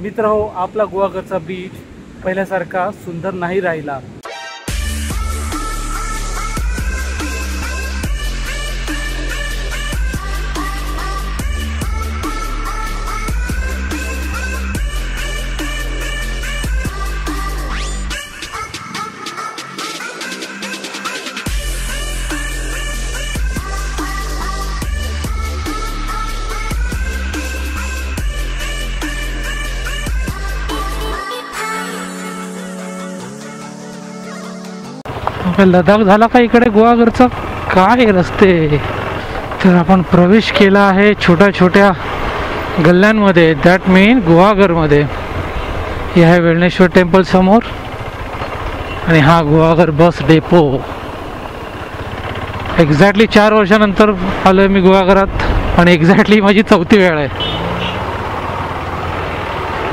मित्र हो, आपला गुहागरचा बीच पहिल्यासारखा सुंदर नाही राहिला। लडाख झाला का इकडे गुहागरचा? काय रस्ते! तर आपण प्रवेश केला आहे छोट्या छोट्या गल्ल्यांमध्ये, दॅट मीन गुहागरमध्ये। हे आहे वेळनेश्वर टेम्पल समोर आणि हा गुहागर बस डेपो। एक्झॅक्टली 4 वर्षानंतर आलो आहे मी गुहागरात आणि एक्झॅक्टली माझी 4थी वेळ आहे।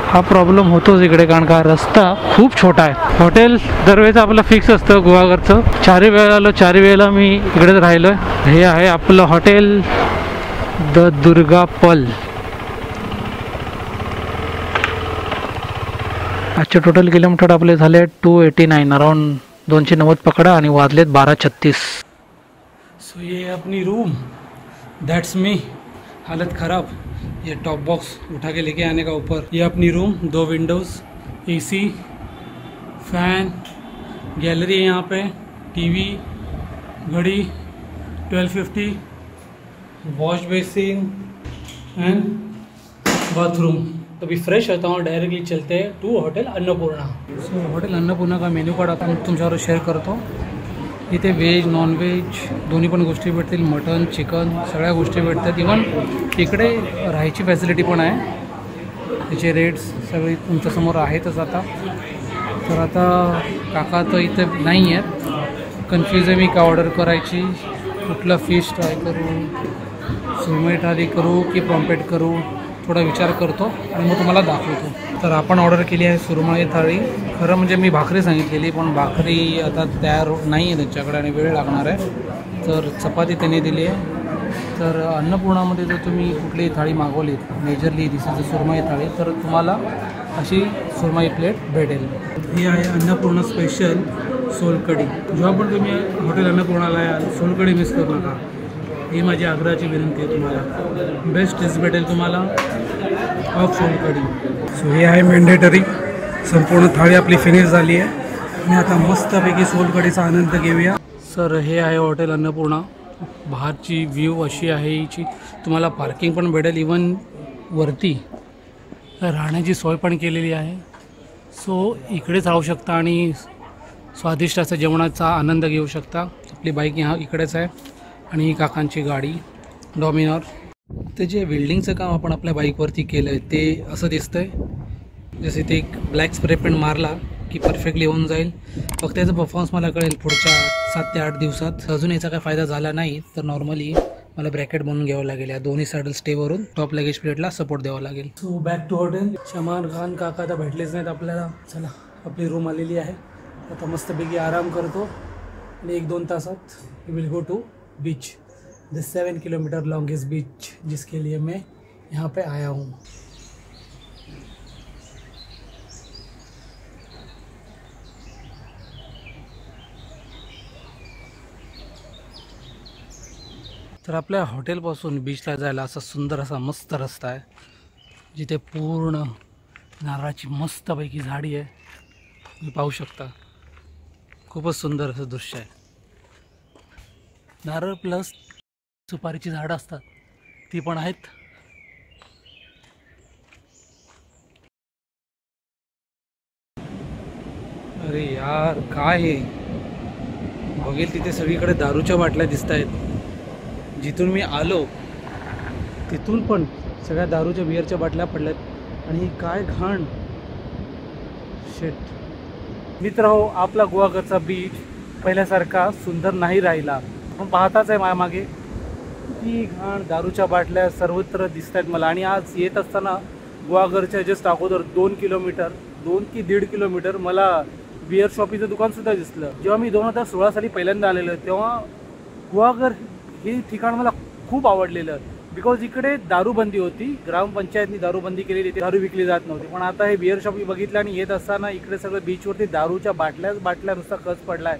हा प्रॉब्लेम होतोच इकडे, कारण का रस्ता खूप छोटा आहे। हॉटेल दरवेळेस आपलं फिक्स असतं गुहागरचं। 4 वेळा आलो, 4 वेळेला मी इकडेच राहिलो आहे। हे आहे आपलं हॉटेल द दुर्गा पल। आजचे टोटल किलोमीटर आपले झाले 289, अराउंड 290 पकडा आणि वाजलेत 12:36। सो ये अपनी रूम, दैट्स मी। हालत ख़राब, ये टॉप बॉक्स उठा के लेके आने का ऊपर। ये अपनी room, 2 windows, AC, fan, gallery है यहाँ पे, टीवी, घड़ी, 1250, वॉश बेसिन एंड बाथरूम। अभी फ्रेश होता हूँ, डायरेक्टली चलते हैं to hotel Annapurna. So hotel Annapurna का मेन्यू कार्ड आपण तुमच्यावर शेअर करतो। इथे व्हेज नॉन व्हेज दोन्ही पण गोष्टी भेटतील, मटन चिकन सगळ्या गोष्टी भेटतात। इवन इकडे राहायची फॅसिलिटी पण आहे, त्याचे रेट्स सगळे तुमच्यासमोर आहेतच आता। तर आता काका तर इथे नाही आहेत, कन्फ्यूज आहे मी का ऑर्डर करायची, कुठला फिश ट्राय करू, सुरमई थाली करू की पॉम्पेट करू, थोडा विचार करतो आणि मग तुम्हाला दाखवतो। तर आपण ऑर्डर केली आहे सुरमई थाळी। खरं म्हणजे मी भाकरी सांगितलेली, पण भाकरी आता तयार नाही आहे त्यांच्याकडे आणि वेळ लागणार आहे, तर चपाती त्यांनी दिली आहे। तर अन्नपूर्णामध्ये जर तुम्ही कुठलीही थाळी मागवलीत, मेजरली दिस इज सुरमई थाळी, तर तुम्हाला अशी सुरमई प्लेट भेटेल। ही आहे अन्नपूर्णा स्पेशल सोलकढी। जेव्हा पण तुम्ही हॉटेल अन्नपूर्णाला याल, सोलकढी मिस करू नका, ही माझी आग्रहाची विनंती आहे तुम्हाला। बेस्ट टेस्ट भेटेल तुम्हाला ऑफ सोलकढी। सो हे आहे मॅन्डेटरी। संपूर्ण थाळी आपली फिनिश झाली आहे आणि आता मस्तपैकी सोलकढीचा आनंद घेऊया। सर हे आहे हॉटेल अन्नपूर्णा। बाहेरची व्ह्यू अशी आहे हिची, तुम्हाला पार्किंग पण भेटेल, इवन वरती राहण्याची सोय पण केलेली आहे। सो इकडेच राहू शकता आणि स्वादिष्ट असं जेवणाचा आनंद घेऊ शकता। आपली बाईक ह्या इकडेच आहे आणि ही काकांची गाडी डॉमिनॉर। ते जे वेल्डिंगचं काम आपण आपल्या बाईकवरती केलं आहे ते असं दिसतं आहे, जसे ते एक ब्लॅक स्प्रे पेंट मारला की परफेक्टली होऊन जाईल। फक्त त्याचा परफॉर्मन्स मला कळेल पुढच्या 7 ते 8 दिवसात। अजून याचा काय फायदा झाला नाही तर नॉर्मली मला ब्रॅकेट बनवून घ्यावं लागेल, या दोन्ही सॅडल स्टेवरून टॉप लगेज प्लेटला सपोर्ट द्यावा लागेल। So back to hotel. Shaman Khan काका आता भेटलेच नाहीत आपल्याला। चला आपली रूम आलेली आहे, आता मस्तपैकी आराम करतो आणि 1-2 तासात we will go to beach, the 7 kilometre longest beach जिसके लिए मैं यहाँ पे आया हूँ। तर आपल्या हॉटेलपासून बीचला जायला असा सुंदर असा मस्त रस्ता आहे, जिथे पूर्ण नारळाची मस्तपैकी झाडी आहे, तुम्ही पाहू शकता। खूपच सुंदर असं दृश्य आहे। नारळ प्लस सुपारीची झाडं असतात ती पण आहेत। अरे यार काय हे, बघेल तिथे सगळीकडे दारूच्या बाटल्या दिसत आहेत। जिथून मी आलो तिथून पण सगळ्या दारूच्या बिअरच्या बाटल्या पडल्यात आणि ही काय घाण। शेट मित्र हो, आपला गुहागरचा बीच पहिल्यासारखा सुंदर नाही राहिला। पण पाहताच आहे मागे किती घाण, दारूच्या बाटल्या सर्वत्र दिसत आहेत मला। आणि आज येत असताना गुहागरच्या जस्ट अगोदर 2 किलोमीटर 2 की 1.5 किलोमीटर मला बिअर शॉपीचं दुकानसुद्धा दिसलं। जेव्हा मी 2016 साली पहिल्यांदा आलेलो तेव्हा गुहागर हे ठिकाण मला खूप आवडलेलं। बिकॉज इकडे दारूबंदी होती, ग्रामपंचायतनी दारूबंदी केलेली, दारू विकली जात नव्हती. पण आता हे बिअर शॉप मी बघितलं आणि येत असताना इकडे सगळं बीचवरती दारूच्या बाटल्या नुसता खच पडलाय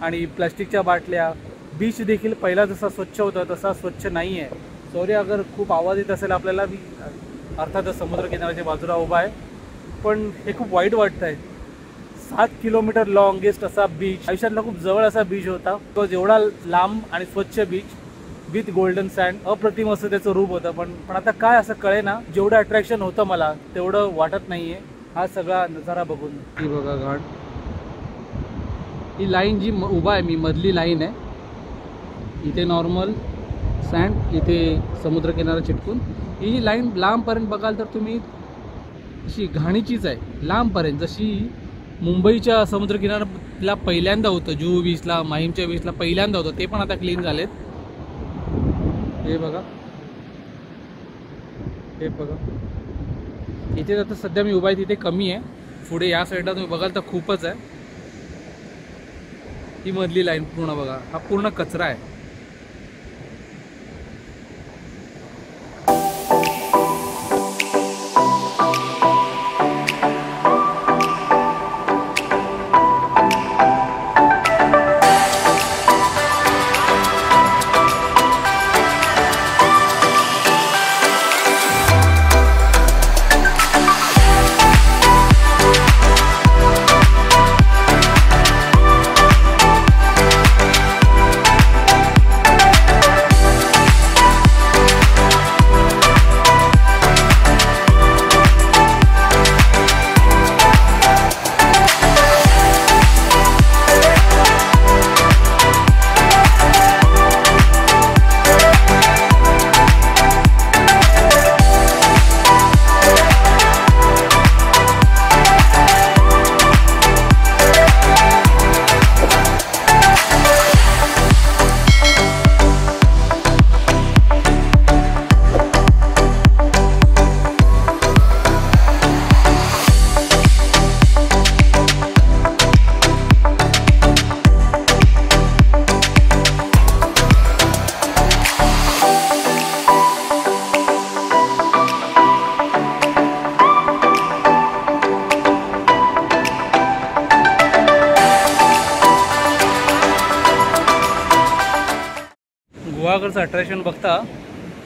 आणि प्लास्टिकच्या बाटल्या. बीच देखील पहिला जसा स्वच्छ होता तसा स्वच्छ नाही आहे. सॉरी अगर खूप आवाज येत असेल आपल्याला, मी अर्थातच समुद्रकिनाऱ्याच्या बाजूला उभा आहे, पण हे खूप वाईट वाटतं आहे. 7 किलोमीटर लॉंगेस्ट असा बीच, आयुष्यातला खूप जवळ असा बीच होता. बिकॉज एवढा लांब आणि स्वच्छ बीच विथ गोल्डन सँड, अप्रतिम असं त्याचं रूप होतं. पण आता काय असं कळे ना, जेवढं अट्रॅक्शन होतं मला तेवढं वाटत नाहीये हा सगळा नजारा बघून. ही बघा घाट, ही लाईन जी उभा आहे मी, मधली लाईन आहे. इथे नॉर्मल सँड, इथे समुद्रकिनारा चिटकून. ही जी लाईन लांबपर्यंत बघाल तर तुम्ही अशी घाणीचीच आहे लांबपर्यंत, जशी मुंबईच्या समुद्रकिनाऱ्याला पहिल्यांदा होतं, जुहू बीचला, माहीमच्या बीचला पहिल्यांदा होतं, ते पण आता क्लीन झालेत. हे बघा, हे बघा, इथे आता सध्या मी उभा आहे तिथे कमी आहे. पुढे या साईडला तुम्ही बघाल तर खूपच आहे. ही मधली लाईन पूर्ण बघा, हा पूर्ण कचरा आहे. गुहागरचं अट्रॅक्शन बघता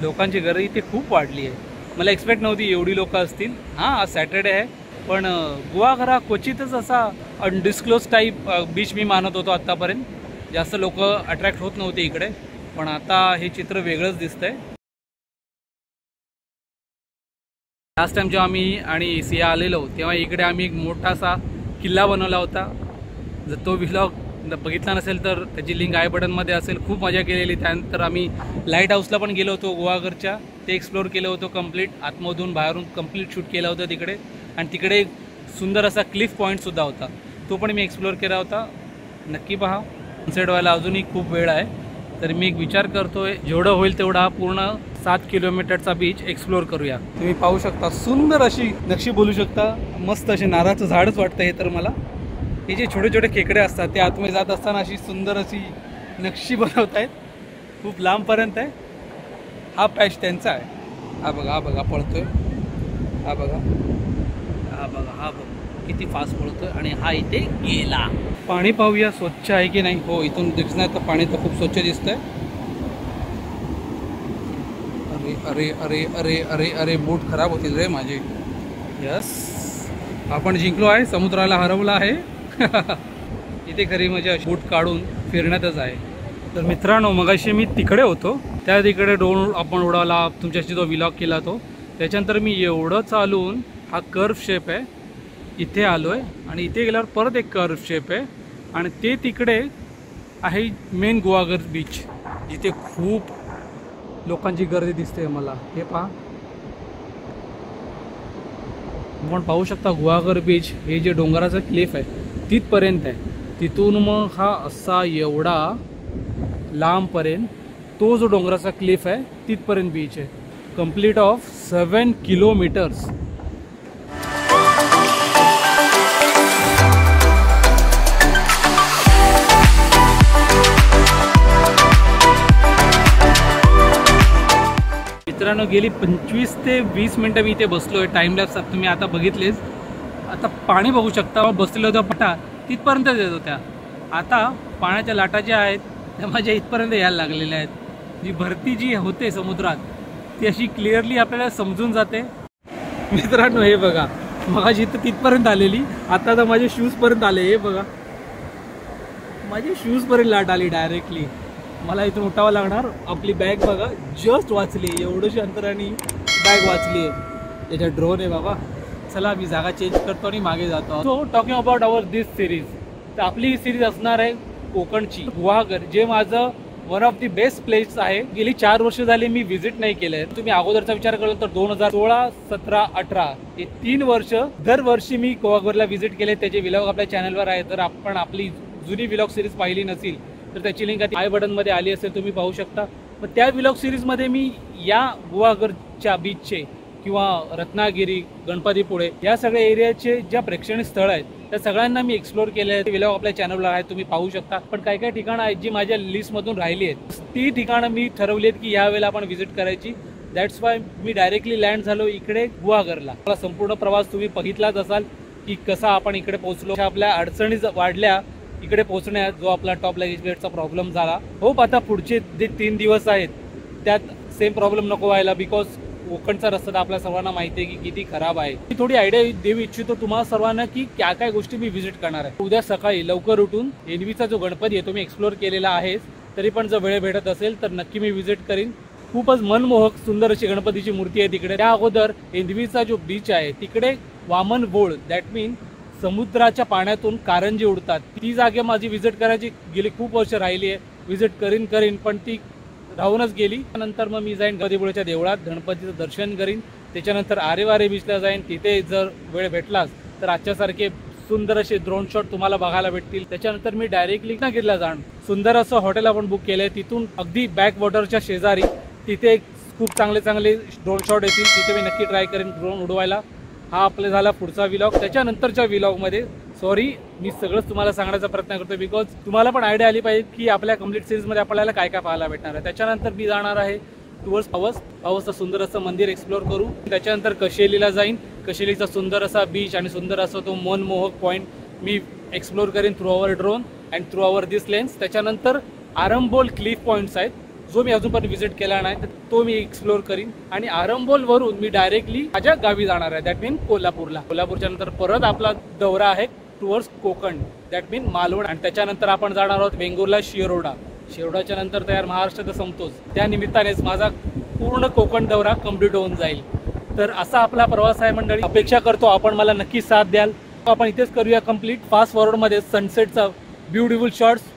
लोकांची गर्दी इथे खूप वाढली आहे. मला एक्सपेक्ट नव्हती एवढी लोक असतील. हां, आज सॅटर्डे आहे, पण गुहागर हा क्वचितच असा अनडिस्क्लोज टाईप बीच मी मानत होतो आत्तापर्यंत. जास्त लोक अट्रॅक्ट होत नव्हते इकडे, पण आता हे चित्र वेगळंच दिसतंय. लास्ट टाइम जेव्हा आम्ही आणि सिया आलेलो तेव्हा इकडे आम्ही एक मोठासा किल्ला बनवला होता. जर तो व्लॉग बघितला नसेल तर त्याची लिंक आय बटनमध्ये असेल. खूप मजा केलेली. त्यानंतर आम्ही लाईट हाऊसला पण गेलो होतो गुहागरच्या, ते एक्सप्लोर केलं होतं कम्प्लीट. आतमधून बाहेरून कम्प्लीट शूट केलं होतं तिकडे. आणि तिकडे एक सुंदर असा क्लिफ पॉईंटसुद्धा होता, तो पण मी एक्सप्लोर केला होता. नक्की पहा. सनसेट व्हायला अजूनही खूप वेळ आहे, तर मी एक विचार करतोय जेवढं होईल तेवढा हा पूर्ण 7 किलोमीटरचा बीच एक्सप्लोर करूया. तुम्ही पाहू शकता सुंदर अशी नक्षी, बोलू शकता मस्त असे नारळाचं झाडच वाटतं हे तर मला. हे जे छोटे छोटे खेकडे असतात ते आतमध्ये जात असताना अशी सुंदर अशी नक्षी बनवत आहेत. खूप लांबपर्यंत आहे. हा पॅच त्यांचा आहे. हा बघा, हा बघा पळतोय, हा बघा, हा बघा, हा बघा किती फास्ट पळतोय. आणि हा इथे गेला. पाणी पाहूया स्वच्छ आहे की नाही. हो, इथून दिसणार तर पाणी तर खूप स्वच्छ दिसतंय. अरे अरे अरे अरे अरे अरे बूट खराब होतील रे माझे. यस, आपण जिंकलो आहे, समुद्राला हरवला आहे. इथे खरी मजा बूट काढून फिरण्यातच आहे. तर मित्रांनो, मगाशी मी तिकडे होतो, त्या तिकडे ड्रोन आपण उडवला, तुमच्याशी जो व्लॉग केला तो. त्याच्यानंतर मी एवढं चालून, हा कर्व शेप आहे, इथे आलो आहे. आणि इथे गेल्यावर परत एक कर्व शेप आहे. आणि ते तिकडे आहे मेन गुहागर बीच, जिथे खूप लोकांची गर्दी दिसते मला. हे पहा, आपण पाहू शकता गुहागर बीच हे जे डोंगराचा क्लिफ आहे तिथपर्यंत आहे. तिथून मग हा असा एवढा लांबपर्यंत तो जो डोंगराचा क्लिफ आहे तिथपर्यंत बीच आहे. Complete of 7 kilometres. मित्रांनो गेली 25 ते 20 मिनटं मी इथे बसलो आहे. टाइमलॅप्स तुम्ही आता बघितलेच. आता पाणी बघू शकता. बसलेलो होतो पटा तिथपर्यंत येत होत्या. आता पाण्याच्या लाटा ज्या आहेत त्या माझ्या इथपर्यंत यायला लागलेल्या आहेत. जी भरती जी होते समुद्रात ती अशी क्लिअरली आपल्याला समजून जाते. मित्रांनो हे बघा, मगाशी इथं तिथपर्यंत आलेली, आता तर माझे शूजपर्यंत आले. हे बघा माझे शूजपर्यंत लाट आली डायरेक्टली. मला इथून उठावं लागणार. आपली बॅग बघा जस्ट वाचली, एवढंशी अंतराने बॅग वाचली आहे. त्याच्यात ड्रोन आहे बाबा. चला मी जागा चेंज करतो आणि मागे जातो. So talking about our this series, तर आपली ही सिरीज असणार आहे कोकणची. गुहागर जे माझं one of the best place आहे. गेली 4 वर्ष झाली मी व्हिजिट नाही केलंय. तुम्ही अगोदरचा विचार केला तर 2016, 17, 18 हे 3 वर्ष दरवर्षी मी गुहागरला व्हिजिट केले. त्याचे व्लॉग आपल्या चॅनलवर आहे. जर आपण आपली जुनी व्लॉग सिरीज पाहिली नसेल तर त्याची लिंक आय बटनमध्ये आली असेल, तुम्ही पाहू शकता. मग त्या व्लॉग सिरीजमध्ये मी या गुहागरच्या बीचचे किंवा रत्नागिरी, गणपतीपुळे या सगळ्या एरियाचे ज्या प्रेक्षणीय स्थळ आहेत त्या सगळ्यांना मी एक्सप्लोर केले आहेत. व्लॉग आपल्या चॅनलवर आहे, तुम्ही पाहू शकता. पण काही काही ठिकाणं आहेत जी माझ्या लिस्टमधून राहिली आहेत. ती ठिकाणं मी ठरवली आहेत की यावेळेला आपण व्हिजिट करायची. That's why me directly land झालो इकडे गुहागरला. मला संपूर्ण प्रवास तुम्ही बघितलाच असाल की कसा आपण इकडे पोहोचलो. आपल्या अडचणी वाढल्या इकडे पोहोचण्यात, जो आपला टॉप लगेज वेटचा प्रॉब्लेम झाला. होप आता पुढचे जे 3 दिवस आहेत त्यात सेम प्रॉब्लेम नको व्हायला. बिकॉज कोकणचा रस्ता तर आपल्या सर्वांना माहिती आहे की किती खराब आहे. मी थोडी आयडिया देऊ इच्छितो तुम्हाला सर्वांना की क्या काय गोष्टी मी व्हिजिट करणार आहे. उद्या सकाळी लवकर उठून एनवीचा जो गणपती आहे तो मी एक्सप्लोर केलेला आहे. तरी पण जर वेळ भेटत असेल तर नक्की मी व्हिजिट करीन. खूपच मनमोहक सुंदर अशी गणपतीची मूर्ती आहे तिकडे. त्या अगोदर एनवीचा जो बीच आहे तिकडे वामन बोळ, दॅट मीन समुद्राच्या पाण्यातून कारंजी उडतात. ती जागा माझी व्हिजिट करायची गेली खूप वर्ष राहिली आहे. व्हिजिट करीन पण ती राहूनच गेली. नंतर मग मी जाईन गणपतीपुळेच्या देवळात गणपतीचं दर्शन करीन. त्याच्यानंतर आरेवारे बीचला जाईन. तिथे जर वेळ भेटलाच तर आजच्यासारखे सुंदर असे ड्रोन शॉट तुम्हाला बघायला भेटतील. त्याच्यानंतर मी डायरेक्टली रत्नागिरीला जाण. सुंदर असं हॉटेल आपण बुक केलंय. तिथून अगदी बॅक वॉटरच्या शेजारी तिथे खूप चांगले ड्रोन शॉट येतील. तिथे मी नक्की ट्राय करेन ड्रोन उडवायला. हा आपला झाला पुढचा व्लॉग. त्याच्यानंतरच्या व्लॉगमध्ये सॉरी मी सगळंच तुम्हाला सांगण्याचा प्रयत्न करतो बिकॉज तुम्हाला पण आयडिया आली पाहिजे की आपल्या कम्प्लीट सिरीजमध्ये आपल्याला काय काय पाहायला भेटणार आहे. त्याच्यानंतर मी जाणार आहे टुवर्ड्स पावसचं सुंदर असं मंदिर एक्सप्लोर करू. त्याच्यानंतर कशेलीला जाईन. कशेलीचा सुंदर असा बीच आणि सुंदर असा तो मनमोहक पॉईंट मी एक्सप्लोर करीन through our drone and through our this lens. त्याच्यानंतर आरंबोल क्लिफ पॉईंट्स आहेत जो मी अजूनपर्यंत व्हिजिट केला नाही तर तो मी एक्सप्लोर करीन. आणि आरंबोलवरून मी डायरेक्टली माझ्या गावी जाणार आहे, दॅट मीन कोल्हापूरला. कोल्हापूरच्या नंतर परत आपला दौरा आहे टुवर्ड्स कोकण, दॅट मीन मालवण. आणि त्याच्यानंतर आपण जाणार आहोत वेंगुर्ला, शिरोडाच्या नंतर तयार महाराष्ट्र तर संपतोच. त्या निमित्तानेच माझा पूर्ण कोकण दौरा कम्प्लीट होऊन जाईल. तर असा आपला प्रवास आहे मंडळी. अपेक्षा करतो आपण मला नक्की साथ द्याल. आपण इथेच करूया कम्प्लीट. फास्ट फॉरवर्डमध्ये सनसेटचा ब्युटिफुल शॉट्स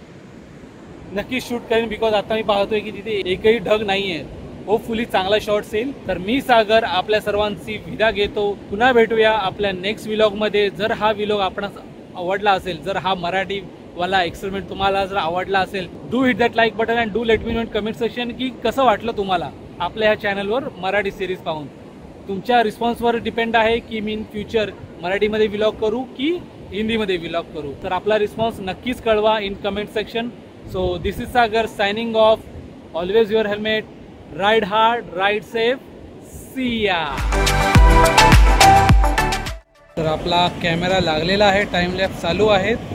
नक्की शूट करेन बिकॉज आता मी पाहतोय की तिथे एकही ढग नाही आहे. होपफुली चांगला शॉट्स येईल. तर मी सागर आपल्या सर्वांची विदा घेतो. पुन्हा भेटूया आपल्या नेक्स्ट व्लॉगमध्ये. जर हा व्लॉग आपणास आवडला असेल, जर हा मराठीवाला एक्सपेरिमेंट तुम्हाला जर आवडला असेल, do hit that like button and do let me know in comment section की कसं वाटलं तुम्हाला आपल्या ह्या चॅनलवर मराठी सिरीज पाहून. तुमच्या रिस्पॉन्सवर डिपेंड आहे की मी इन फ्युचर मराठीमध्ये व्लॉग करू की हिंदीमध्ये व्लॉग करू. तर आपला रिस्पॉन्स नक्कीच कळवा in comment section. So this is Sagar signing off. Always your helmet. Ride hard, ride safe. See ya. तर आपला कॅमेरा लागलेला आहे. टाइम लॅप्स चालू आहेत.